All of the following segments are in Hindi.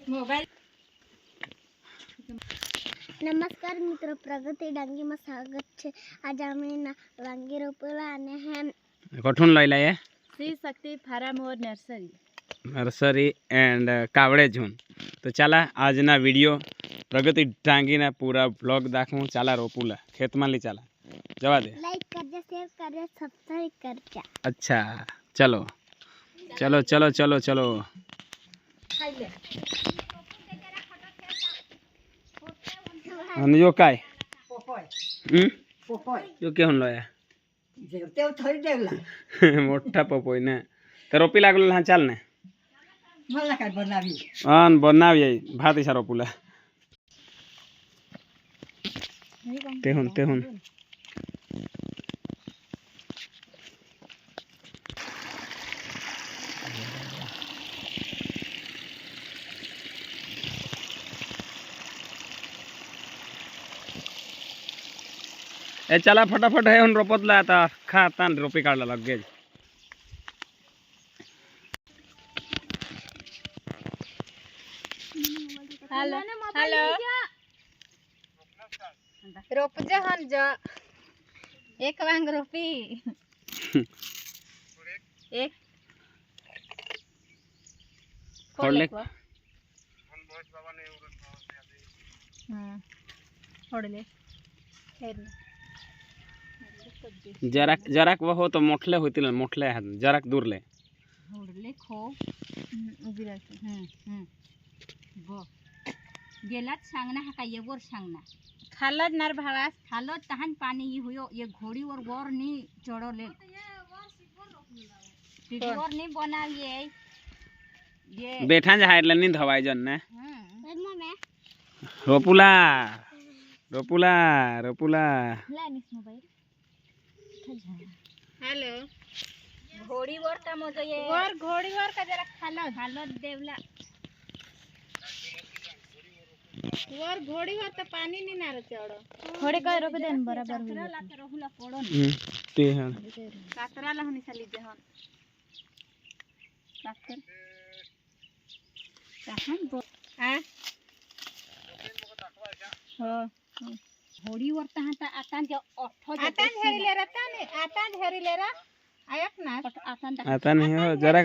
मोबाईल नमस्कार मित्र, प्रगति डांगी में स्वागत है। आज हमें वांगी रोपेला आने हैं। कठून लैला ये श्री शक्ति फार्म और नर्सरी एंड कावड़े झून। तो चला आज ना वीडियो प्रगति डांगी ना पूरा ब्लॉग दाखवू। चला रोपूला खेत में ली चला जवा दे। लाइक कर दे, शेयर कर दे, सब्सक्राइब कर दे। अच्छा चलो चलो चलो चलो चलो। यो काय यो के हुन लया मोठा पपोय ना तर रोपी लागलो हा चाल ने मला काय बनावी बनावी भात इसा रोपुला ते हुन ए चला फटाफट है रोपतला आता खा आता रोपी काढला लगे। हेलो हेलो रोप जा हन जा एक वांग रोपी एक फोड़ ले फोड़ ले जराक जराक वो हो तो मोठले होतील मोठले आहेत जराक दूर ले फोडले खो उभी राहते गो गेलात सांगना हा काय वर सांगना खालत नार भावास खालत तहान पाणी हुयो ये घोड़ी वर वर नी चढवले वर नी बनाविये ये बेठा जा हाडला नी धवाय जन ने रोपुला रोपुला रोपुला हेलो घोड़ी वर का मजा ये वर घोड़ी वर का जरा खालत खालत देवला वर घोड़ी वर तो पानी नहीं नार चढ़ो घोड़ी का रोक देन बराबर हुई कातरा ला रहुला पड़ो ते हन कातरा ला हनी साली जहन कातर कहां बो आ हो घोड़ी वर तहां ता आतान जो 8 आतान हेरी ले रता ने आतान हेरी ले रा आयक ना आता नहीं हो जरा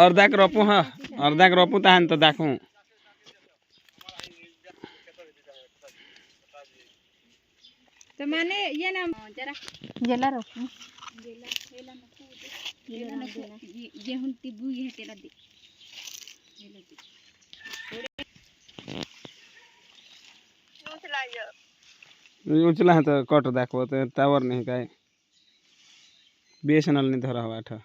अर्धाक रोपू हां अर्धाक रोपू तान तो देखू तो माने ये ना जरा जेला रोपू जेला हेला नको हेला नको ये हुन तिबू ये तेला दे हेला दे उचला तो कट देखो तो टावर नहीं काय बीएसएनएल नहीं धरा हुआ था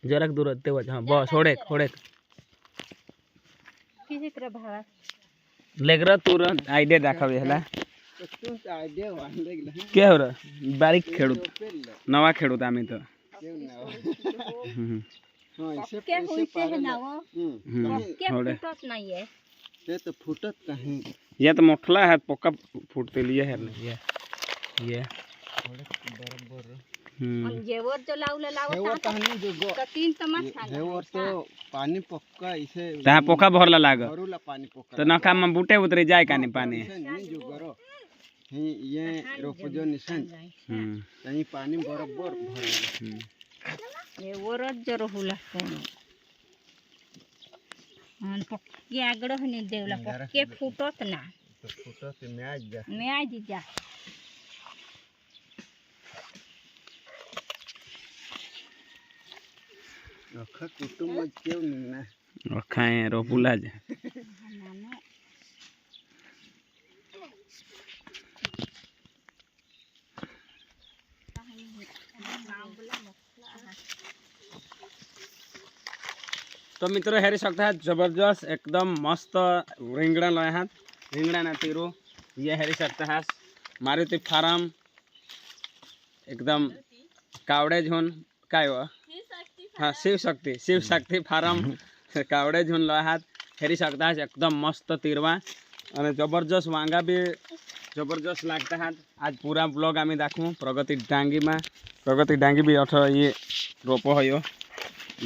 जरक दूर तेवज हां बस होडेक होडेक किसी तरह भावा लेगरा तुरंत आइडिया दाखवे हला के हो रे बारीक खेडूत नवा खेडूत आम्ही तो के होते है नाव के फुटत नहीं है ये तो फुटत कहीं ये तो मोठला है पक्का फुटते लिए है ये बराबर जेवर जो लाउला लावता हेवर कहानी जो गो तीन तमास खा हेवर तो पानी पक्का इसे ता पोका भरला लाग भरूला पानी पक्का तो नका में बूटे उतरे जाए कानी पानी नहीं जो करो ये रोप जो निशान कहीं पानी बराबर भर ये वरज जो रहुला कोनो अन पक्के आगड़ हनी देवला पक्के फुटत ना तो फुटत में आज जा अखा कुटुंब क्यों ना खाए रोपुला जे तो मित्रों हेरी सकता है जबरदस्त एकदम मस्त रिंगड़ा लय हाथ रिंगड़ा ना तीरू ये हेरी सकता है मारुति फार्म एकदम कावड़े झोन काय हाँ शिव शक्ति फार्म कावड़े झुन लय हाथ हेरी सकता है एकदम मस्त तीरवा और जबरदस्त वांगा भी जबरदस्त लगता है। आज पूरा ब्लॉग आम देखूँ प्रगति डांगी भी अठ ये रोपो हो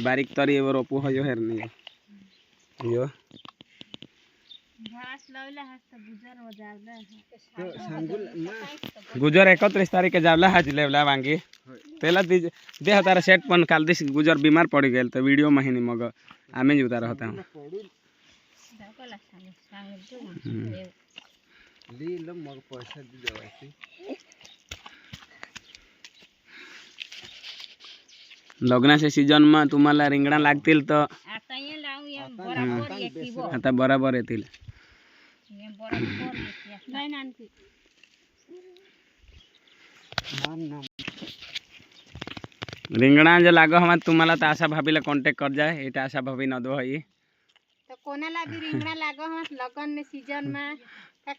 बारीक तरी रोपो हो हेरनी यो गुजर 31 तारीख के जावला हाज लेवला वांगी तेला देह तारा सेट पन काल दिस गुजर बीमार पड़ गए तो वीडियो महीने मग आमे जुता रहता हूँ लग्ना से सीजन में तुम्हाला रिंगणा लागतील तो आता बराबर येतील रिंगणा जो लाग हम तुम्हाला तो आशा भाभी कॉन्टेक्ट कर जाए ये आशा भाभी न दो है तो कोनाला भी रिंगणा लागो हम लगन में सीजन में का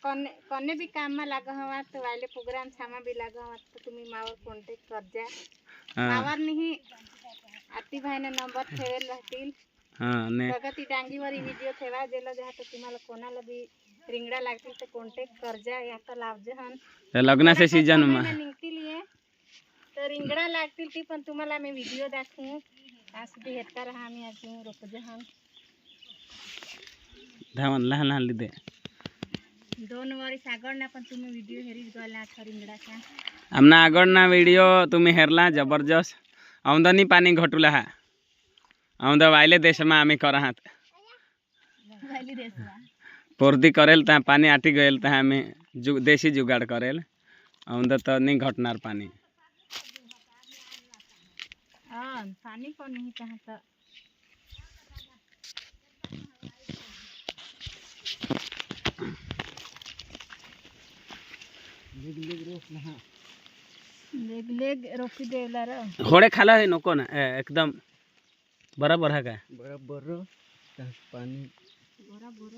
कोने भी काम में लागो हम तो वाले प्रोग्राम सामा भी लागो हम तो तुम्ही मावर कॉन्टेक्ट कर जा मावर नहीं आती भाई ने नंबर ठेवेल रहतील हां ने प्रगति डांगी वाली वीडियो ठेवा देलो जहाँ तो तुम्हाला कोनाला भी रिंगणा लागतील तो कॉन्टेक्ट कर जा या तो लाव जहन लग्ना से सीजन में निघतील ये तर रिंगणा लागतील ती पण तुम्हाला मी व्हिडिओ दाखवू आज भी हेता रहा आम्ही आज रोप जहन धावन लहान लहान लिदे 2 वर्ष आगळना पण तुम्ही व्हिडिओ हेरीच गला रिंगणाचा आमना आगळना व्हिडिओ तुम्ही हेरला जबरदस्त आमदानी पाणी घटुला हा आमदा वायले देश में आम्ही करहात वायले देश में पोर्दी करेल ता पानी आटी गएल ता आम्ही देशी जुगाड़ करेल आमदा तो नहीं घटनार पानी हां पानी को नहीं कहां तो लेग रोपी देवला रे होड़े खाला है नको ना एकदम बराबर है का बराबर पानी बराबर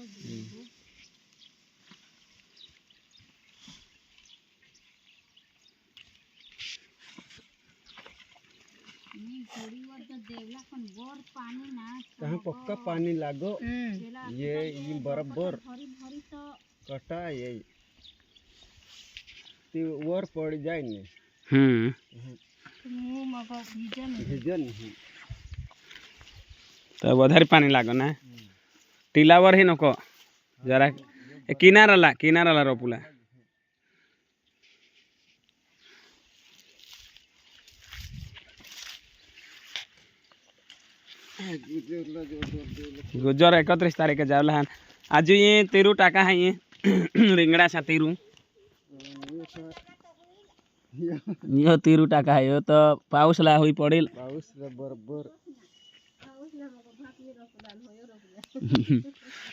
थोड़ी वर तो देवला पण बोर पानी ना कहाँ पक्का पानी लागो ये बराबर भरी भरी तो कटा ये ती वर पड़ जाए ने मुंह मग भिजन तो वधारे पानी लागो ना टीलावर ही नको जरा किनाराला रोपुला गुजर 31 तारीख के जावला आज ये 13 टाका है ये रिंगड़ा सा 13 यो 13 टाका है यो तो पाऊस ला हुई पड़ेल पाऊस बराबर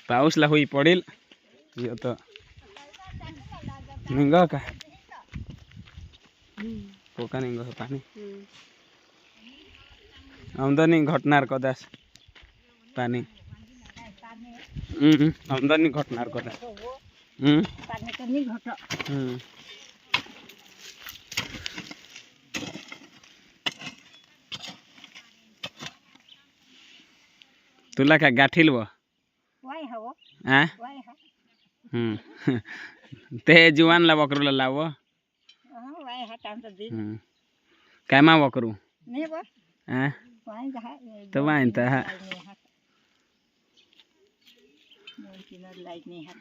पाऊस ला हुई पड़ेल यो तो निंगा का पोका निंगा पानी आमदानी घटनार कदास पानी आमदानी घटनार कदास पानी तो नहीं घट तुला का गाठील वो वाई हवो हां वाई हा ते जुवान ला वकरूला लावो हां वाई हा टाइम तो दिन कायमा वकरू नहीं बो हां वाई जहा तो वाइन ता लाइट नहीं है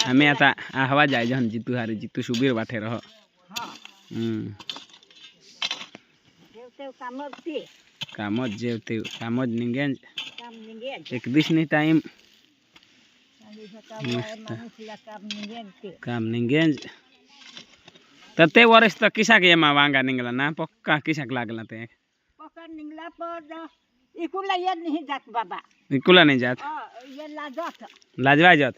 हमें आता आहवा जाए जहन जीतू हारे जीतू सुबीर बाटे रह हां कामज जेवते कामज निंगेंज काम निंगेंज एक दिस नहीं टाइम काम निंगेंज तते वर्ष तक किसा के मा वांगा निंगला ना पक्का किसा के लागला ते पकड़ निंगला पर इकुला ये नहीं जात बाबा इकुला नहीं जात ये लाजत लाजवा जात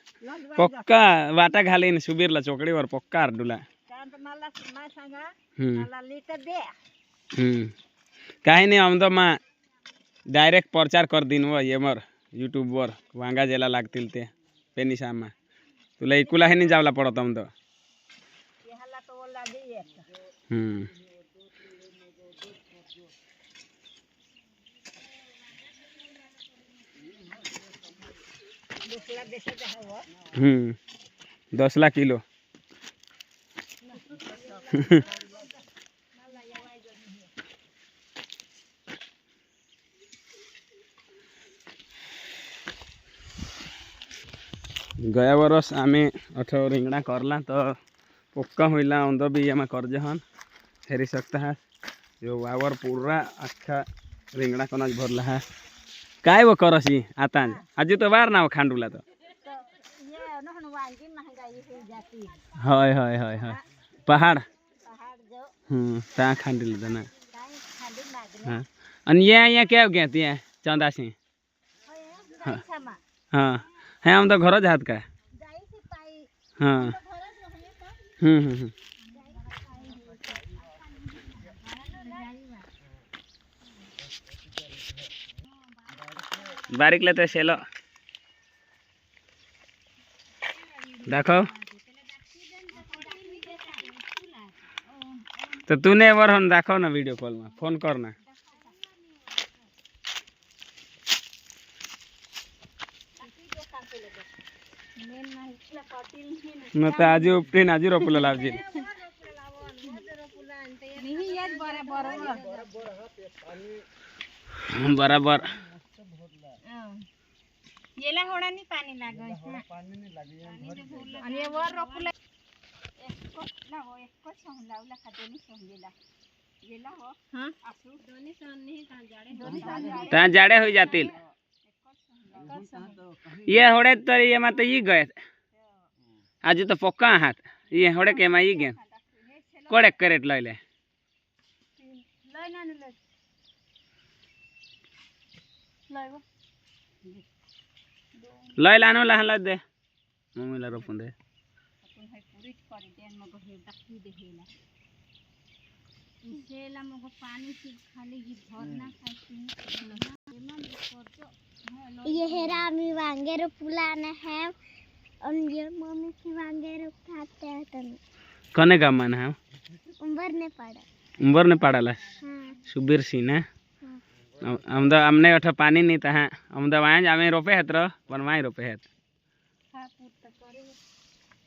पक्का वाटा घालीन सुबीर ला चोकड़ी वर पक्का डुला कांत माला मा सांगा माला लीटर दे काही नाही आमदा मा डायरेक्ट प्रचार कर दिन व ये मर यूट्यूब वर वांगा जेला लागतील ते पेनिसा मा तुला इकुला हे नाही जावला पडत आमदा यहाला तो ओला दे $10 किलो गया बरस आमे अठो रिंगड़ा करला तो पक्का होइला अंदर भी आम कर जहन फेरी सकता है जो वावर पूरा अच्छा रिंगड़ा कनाज भरला है काय वो करसी आता आज तो बार ना खांडूला तो ये नहन वांगी महंगाई हो जाती है हाय हाय हाय हाय पहाड़ पहाड़ जो ता खांडिल देना काई खाली लागले हाँ अन ये क्या हो गया तिया चंदा सिंह जाई छमा हाँ है हम तो घर जात का जाई से पाई हाँ तो घर रहले तो बारीक लेते सेलो देखो तो तूने बार हम देखो ना वीडियो कॉल में फोन करना न तो आज उपटीन आज रोपला लावजी नहीं याद बराबर बराबर येला होड़ा नहीं पानी लागो आणि वर रोकुला एको ना हो एको सोहलावला खाते नहीं सोहलेला येला हो हां आसू दोनी सोन नहीं ता जाड़े हो जातील ये होड़े तर ये मत ये गए आज तो पक्का हाथ ये होड़े के मा ये गे कोड़े करेट लइले लय ना लय लय लय लानो लहन लद दे मम्मीला रोपून दे आपण हाय पुरीच करी देन मग हे दाखवी दे हेला इसेला मग पानी की खाली ही भरना खाती एमन करतो ये हेरा आम्ही वांगे रोपला है और ये मम्मी की वांगे रोपते हैं तो कने का मन है उम्र ने पड़ाला हाँ सुबीर सिंह ने हमने अठ पानी नहीं था हम वहाँ जामे रोपे है तो वहाँ रोपे है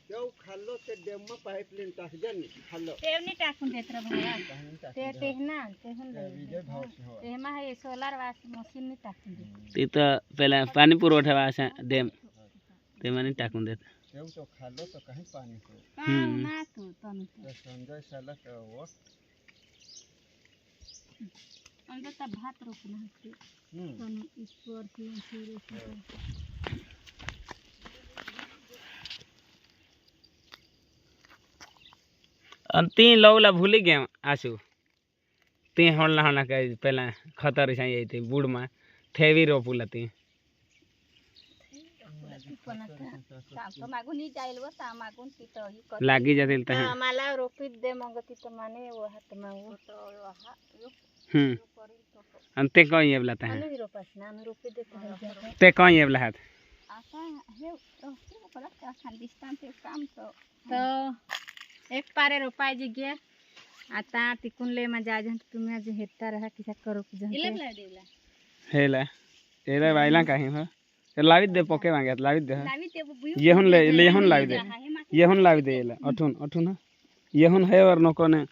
जो खाल्लो ते डेम में पाइपलाइन टाक देन खाल्लो तेवनी टाकून देत रे भावा ते तेहना तेहन विजय भाव से हो तेमा हे सोलार वाशिंग मशीन ने टाकून दे ती तो पहले पानी पुरवठा वासा डेम ते माने टाकून देत तेव तो खाल्लो तो कहीं पानी को ना तू तन तो संजय साला का वो अंदर त भात रोपना है तन ईश्वर की तीन लौला भूल गए आसू ती होला के पहला खतर से थी बुढ़ में थेवी रोपुला ती तो मागून ही जाईल व ता मागून तिथं ही कर लागी जातील तर आम्हाला रोपीत दे मग तिथं माने वो हात मागू तो हा आणि ते कोण येवला तर आम्ही रोपास ना आम्ही रोपीत दे ते कोण येवला हात आता हे तो पडा का खानदिस्तान ते काम तो एक पारे रोपाय जी गया आता तिकून ले मजा आज तुम्ही आज हेता रहा किसा करो की हेला एला बायला काही हो लावित दे पोके मागत लावित दे येहून ले येहून लावित दे येहून लावित दे एला अठून अठून येहून है और नको ने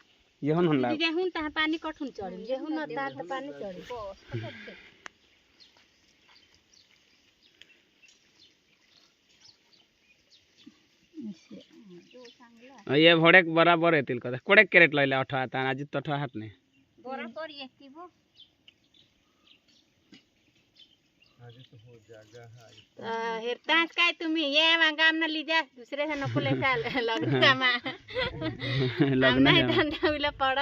येहून हन लाव येहून ता पानी कठून चढ़ी येहून ता त पानी चढ़ी ये भोडे बराबर येतील कदा कोडे कॅरेट लयले अठो आता आज तठो हात नाही बराबर येती वो आज तो हो जागा है हेरताच काय तुम्ही ये मांगा आमना लीजा दुसरे से नको ले साल लगना मा लगना धंदा उला पड़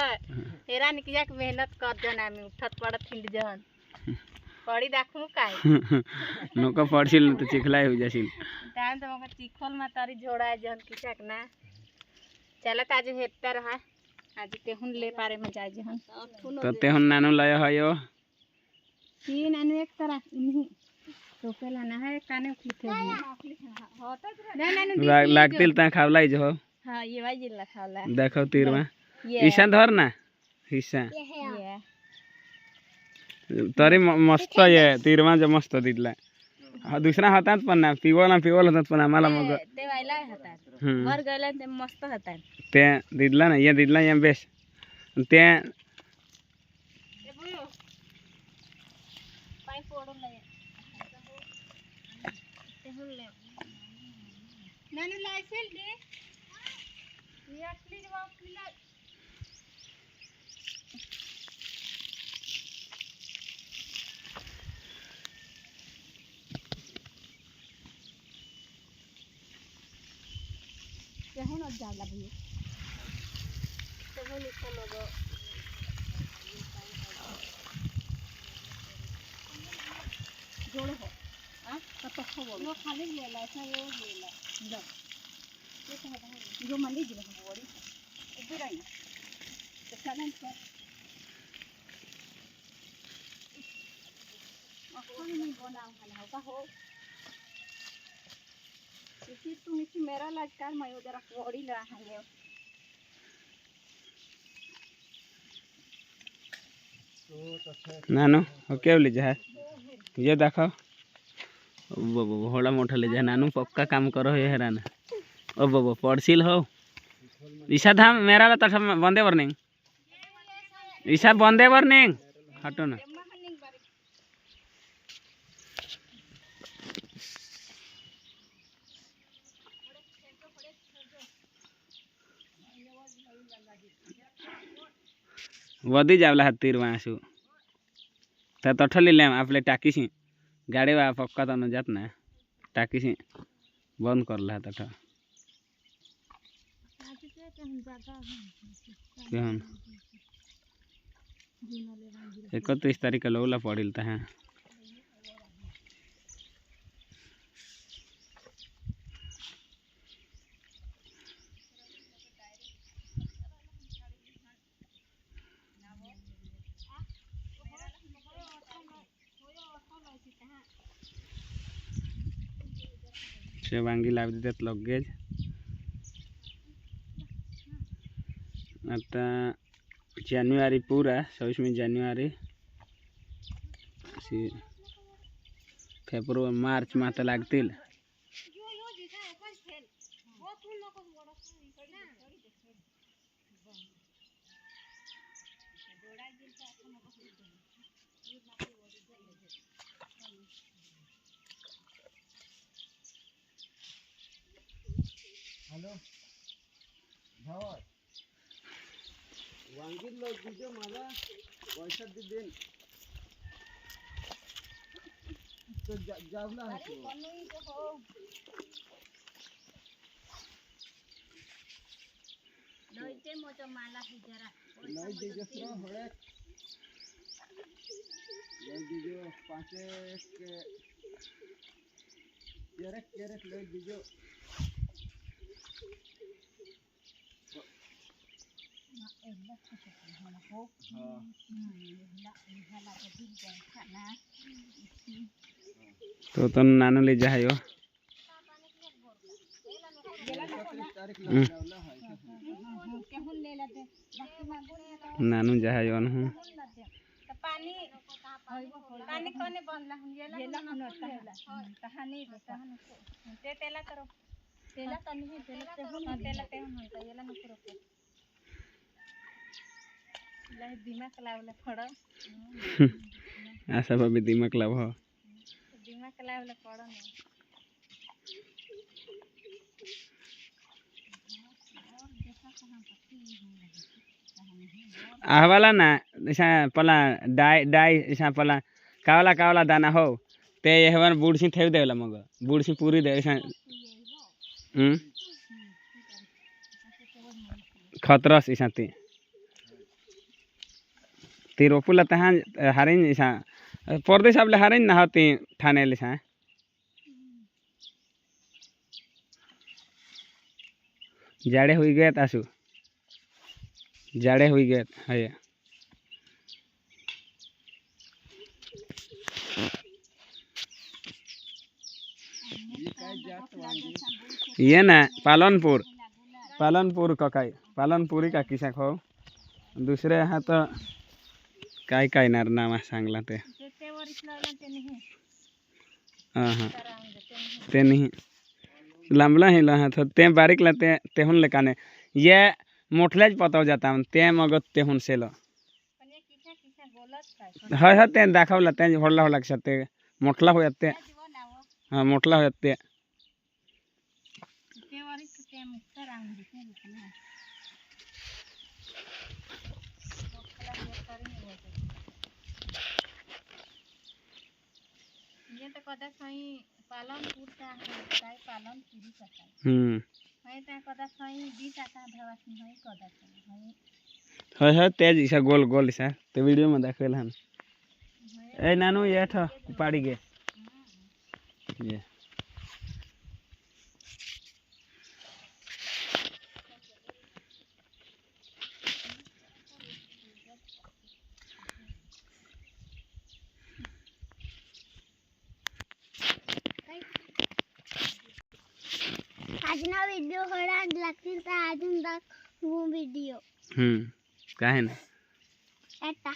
हेरा निकिया के मेहनत कर जन आमी उठत पड़त हिंड जन पड़ी दाखू काय नको पड़सिल तो चिखलाई हो जासिल टाइम तो मगर चिखल मा तारी जोड़ा जन किसक ना चलत आज हेरता रहा आज तेहुन ले पारे में जाय जहन तो तेहुन नानो लय हयो तीन अनु एक तरह इन्हीं तो पहला ना है काने उठते ना लागतील ता खावलाई जो हां ये भाई जिल्ला खावला देखो तीरवा ईशान धर ना हिस्सा ये तरी मस्त ये तीरवा जो मस्त दिदला हा दुसरा होतात पण ना पिवळा होतात पण आम्हाला मग ते व्हायला होतात हम्म. वर गेल्या ते मस्त होतात ते दिदला ना ये दिदला ये बेस ते पाय फोडून ನಾನು ಲೈಸೆನ್ಸ್ ಡಿ ಯಾಕ್ಲಿ ವಾಕ್ಲಿ कहीं न जाला भैया तो वो लिखा लोगो जोड़ो हो हां तो वो खाली गेला ऐसा वो गेला लो ये तो है जो मंडी जिले में बोड़ी इधर आई तो चलन कर और नहीं बनाओ खाना होगा हो इसी तुम इसी मेरा लाजकार मैं उधर बोड़ी ला है नानो ओके ले जा ये देखो होड़ा मोटा ले जा नानू पक्का काम करो ये हेरान ओ बो पड़सिल हो ईसा धाम मेरा ला तठ बंदे वार्निंग ईसा बंदे वार्निंग हटो ना वदी जावला हत्तीर वासु त तठली लेम आपले टाकीसी गाड़ी वा पक्का त न जात ना टाकीसी बंद करला तठ केहन 31 तारीख के लोला पड़िल त है से वांगी लाव देत लगेज आता जान्युआरी पूरा 26 जान्युआरी फेब्रुआरी मार्च मात लागतील हॅलो भावा वांगी लो दीजिए मला पैसा दे देन तो जावला है तो लोइते मोटो माला ही जरा लई दीजिए सर होड़े लई दीजिए 5 के कैरेट लई दीजिए तो नानो ले जायो नानू जायो न पानी पानी कोने बनला ये ला कहानी ते तेला करो तेला तनी तेला ते म्हणता येला नको रोको लाई दिमाग लावला फड़ आशा भाभी दिमाग लाव पड़ो नहीं आहवाला ना ऐसा पला डाई ऐसा पला कावला दाना हो ते यहवन बुड़सी थेव देवला मग बुड़सी पूरी दे ऐसा खतरस ऐसा ती रोपुला तहां हारिन ऐसा परदेश आपले हारिन ना होती ठाणे ऐसा जाड़े हुई गए आसू जाड़े हुई गए है ये ना पालनपुर ककाई पालनपुरी का किसा खो दूसरे यहाँ तो काय नार नाम सांगला ते हाँ ते नहीं लंबला ही ला तो ते बारीक लाते तेहुन लेकाने ये मोठलेज पता हो जाता है ते मगत तेहुन से लो हाँ हाँ ते दाखव लाते हैं होला होला के साथे मोठला हो जाते हाँ मोठला हो जाते ये तो कदा सही पालन पूरता है काय पालन पूरी करता है ते कदा सही 20 आता भवास नहीं कदा सही हाँ हाँ तेज इसा गोल गोल इसा ते वीडियो में दाखवेल हन ए नानू ये था पाड़ी गे ये આજનો વિડિયો હોડા લાગતી તો આજનો હું વિડિયો काहे ना એટા